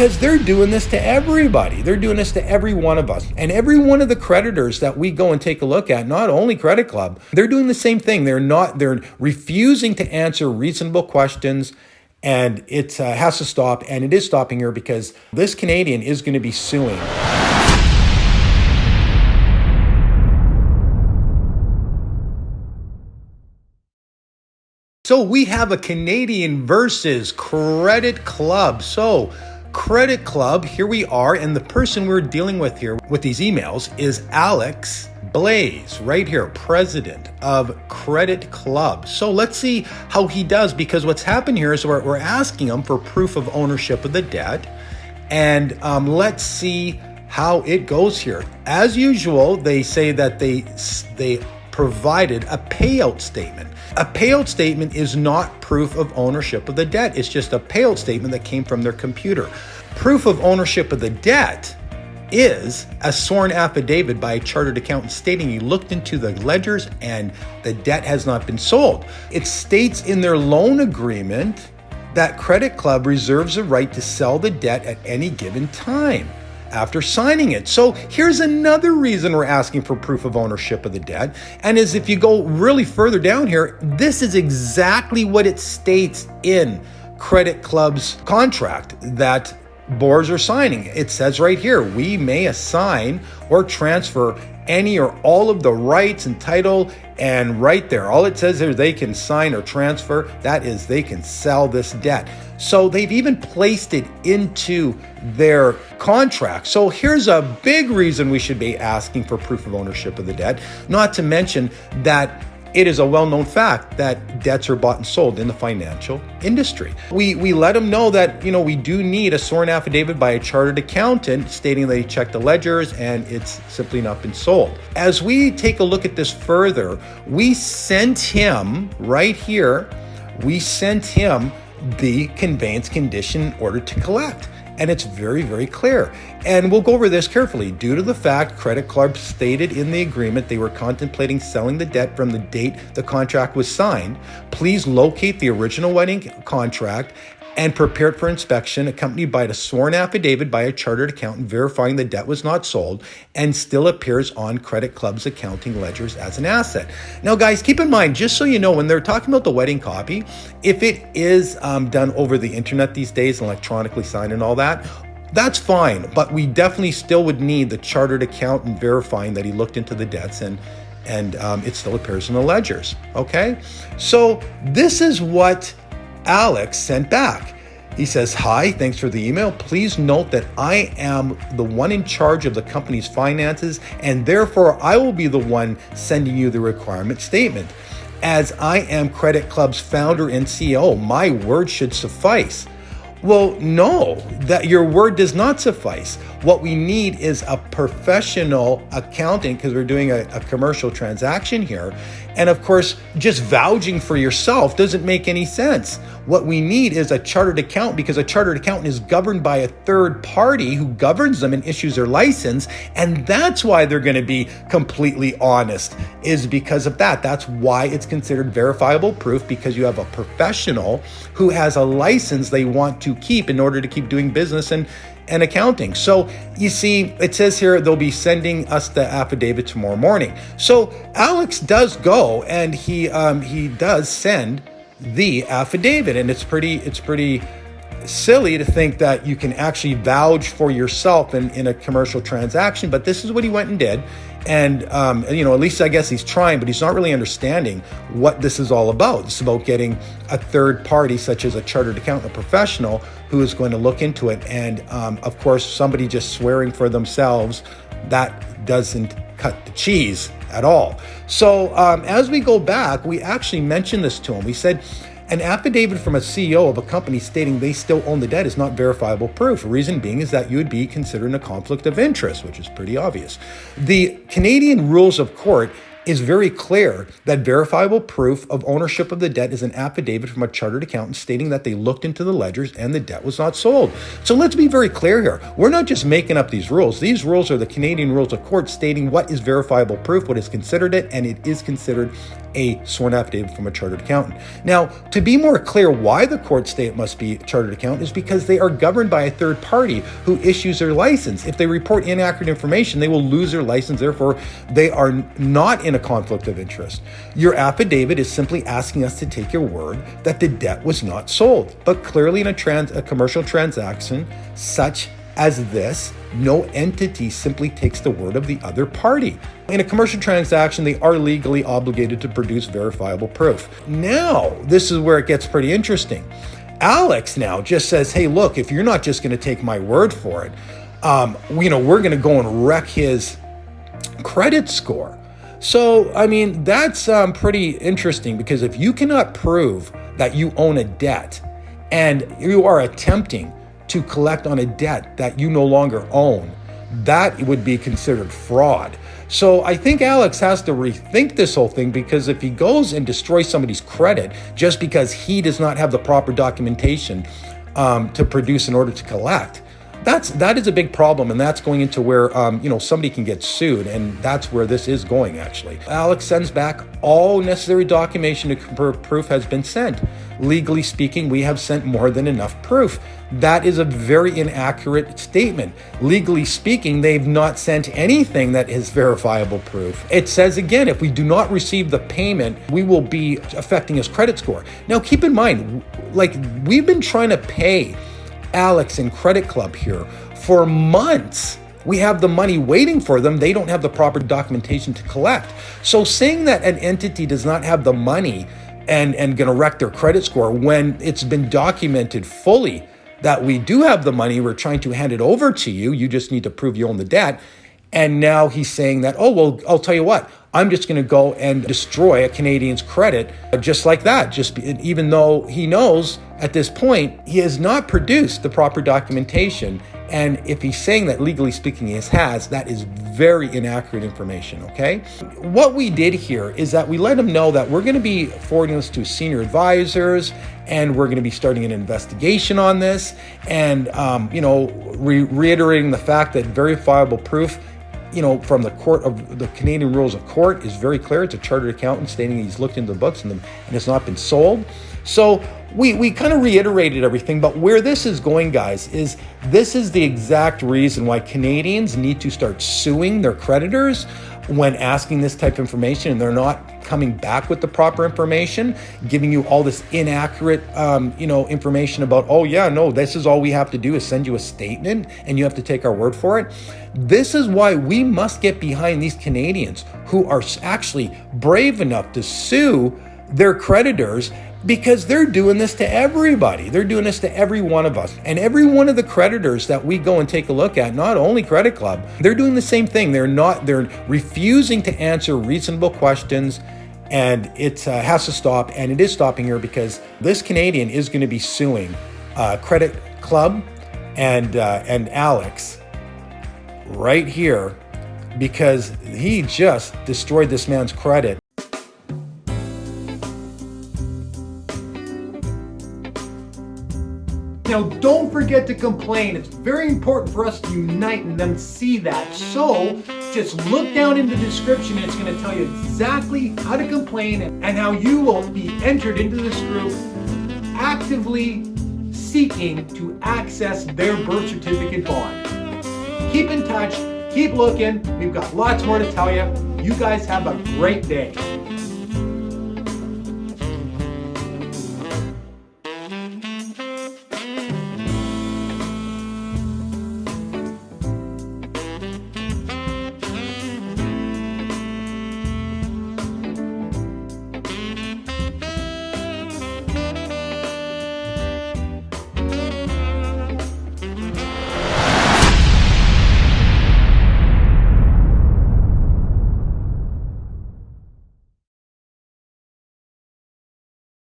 because they're doing this to everybody. They're doing this to every one of us. And every one of the creditors that we go and take a look at, not only Credit Club, they're doing the same thing. They're refusing to answer reasonable questions. And it has to stop, and it is stopping here because this Canadian is going to be suing. So we have a Canadian versus Credit Club. So Credit Club, here we are, and the person we're dealing with here with these emails is Alex Blaise, right here, president of Credit Club. So let's see how he does, because what's happened here is we're asking him for proof of ownership of the debt, and let's see how it goes here. As usual, they say that they provided a payout statement. A payout statement is not proof of ownership of the debt. It's just a payout statement that came from their computer. Proof of ownership of the debt is a sworn affidavit by a chartered accountant stating he looked into the ledgers and the debt has not been sold. It states in their loan agreement that Credit Club reserves the right to sell the debt at any given time after signing it. So here's another reason we're asking for proof of ownership of the debt. And as if you go really further down here, this is exactly what it states in Credit Club's contract that borrowers are signing. It says right here, we may assign or transfer any or all of the rights and title, and right there, all it says here, they can sign or transfer, that is, they can sell this debt. So they've even placed it into their contract. So here's a big reason we should be asking for proof of ownership of the debt, not to mention that it is a well-known fact that debts are bought and sold in the financial industry. We let them know that, we do need a sworn affidavit by a chartered accountant stating that he checked the ledgers and it's simply not been sold. As we take a look at this further, we sent him right here, the conveyance condition order to collect. And it's very, very clear. And we'll go over this carefully. Due to the fact Credit Club stated in the agreement they were contemplating selling the debt from the date the contract was signed, please locate the original wedding contract and prepare it for inspection, accompanied by a sworn affidavit by a chartered accountant verifying the debt was not sold and still appears on Credit Club's accounting ledgers as an asset. Now, guys, keep in mind, just so you know, when they're talking about the wedding copy, if it is done over the internet these days, electronically signed and all that, that's fine. But we definitely still would need the chartered accountant verifying that he looked into the debts and it still appears in the ledgers. Okay, so this is what Alex sent back. He says, hi, thanks for the email. Please note that I am the one in charge of the company's finances, and therefore I will be the one sending you the requirement statement. As I am Credit Club's founder and CEO, my word should suffice. Well, no, that your word does not suffice. What we need is a professional accountant, because we're doing a commercial transaction here. And of course, just vouching for yourself doesn't make any sense. What we need is a chartered accountant, because a chartered accountant is governed by a third party who governs them and issues their license. And that's why they're going to be completely honest, is because of that. That's why it's considered verifiable proof, because you have a professional who has a license they want to keep in order to keep doing business and accounting. So you see, it says here they'll be sending us the affidavit tomorrow morning. So Alex does go and he does send the affidavit, and it's pretty silly to think that you can actually vouch for yourself in a commercial transaction, but this is what he went and did. And, at least I guess he's trying, but he's not really understanding what this is all about. It's about getting a third party, such as a chartered accountant, a professional, who is going to look into it. And, of course, somebody just swearing for themselves, that doesn't cut the cheese at all. So as we go back, we actually mentioned this to him. We said, an affidavit from a CEO of a company stating they still own the debt is not verifiable proof. Reason being is that you would be considering a conflict of interest, which is pretty obvious. The Canadian rules of court is very clear that verifiable proof of ownership of the debt is an affidavit from a chartered accountant stating that they looked into the ledgers and the debt was not sold. So let's be very clear here. We're not just making up these rules. These rules are the Canadian rules of court stating what is verifiable proof, what is considered it, and it is considered a sworn affidavit from a chartered accountant. Now, to be more clear why the courts say it must be a chartered accountant is because they are governed by a third party who issues their license. If they report inaccurate information, they will lose their license. Therefore, they are not in a conflict of interest. Your affidavit is simply asking us to take your word that the debt was not sold. But clearly in a commercial transaction such as this, no entity simply takes the word of the other party. In a commercial transaction, they are legally obligated to produce verifiable proof. Now, this is where it gets pretty interesting. Alex now just says, hey, look, if you're not just going to take my word for it, we're going to go and wreck his credit score. So, I mean, that's pretty interesting, because if you cannot prove that you own a debt and you are attempting to collect on a debt that you no longer own, that would be considered fraud. So I think Alex has to rethink this whole thing, because if he goes and destroys somebody's credit just because he does not have the proper documentation to produce in order to collect, that is a big problem, and that's going into where somebody can get sued, and that's where this is going. Actually, Alex sends back all necessary documentation to proof has been sent. Legally speaking, we have sent more than enough proof. That is a very inaccurate statement. Legally speaking, they've not sent anything that is verifiable proof. It says again, if we do not receive the payment, we will be affecting his credit score. Now, keep in mind, we've been trying to pay Alex and CreditClub here for months. We have the money waiting for them. They don't have the proper documentation to collect. So saying that an entity does not have the money and going to wreck their credit score when it's been documented fully that we do have the money, we're trying to hand it over to you, you just need to prove you own the debt. And now he's saying that, oh, well, I'll tell you what, I'm just going to go and destroy a Canadian's credit just like that, even though he knows at this point he has not produced the proper documentation. And if he's saying that legally speaking he has, that is very inaccurate information, okay? What we did here is that we let him know that we're going to be forwarding this to senior advisors, and we're going to be starting an investigation on this, and reiterating the fact that verifiable proof from the court of the Canadian rules of court is very clear. It's a chartered accountant stating he's looked into the books and it's not been sold. So we kind of reiterated everything, but where this is going, guys, is this is the exact reason why Canadians need to start suing their creditors when asking this type of information, and they're not coming back with the proper information, giving you all this inaccurate, information about, oh yeah, no, this is all we have to do is send you a statement and you have to take our word for it. This is why we must get behind these Canadians who are actually brave enough to sue their creditors, because they're doing this to everybody. They're doing this to every one of us. And every one of the creditors that we go and take a look at, not only CreditClub, they're doing the same thing. They're refusing to answer reasonable questions, and it has to stop. And it is stopping here, because this Canadian is going to be suing CreditClub and Alex right here, because he just destroyed this man's credit. Now, don't forget to complain. It's very important for us to unite and then see that. So just look down in the description, and it's going to tell you exactly how to complain and how you will be entered into this group actively seeking to access their birth certificate bond. Keep in touch. Keep looking. We've got lots more to tell you. You guys have a great day.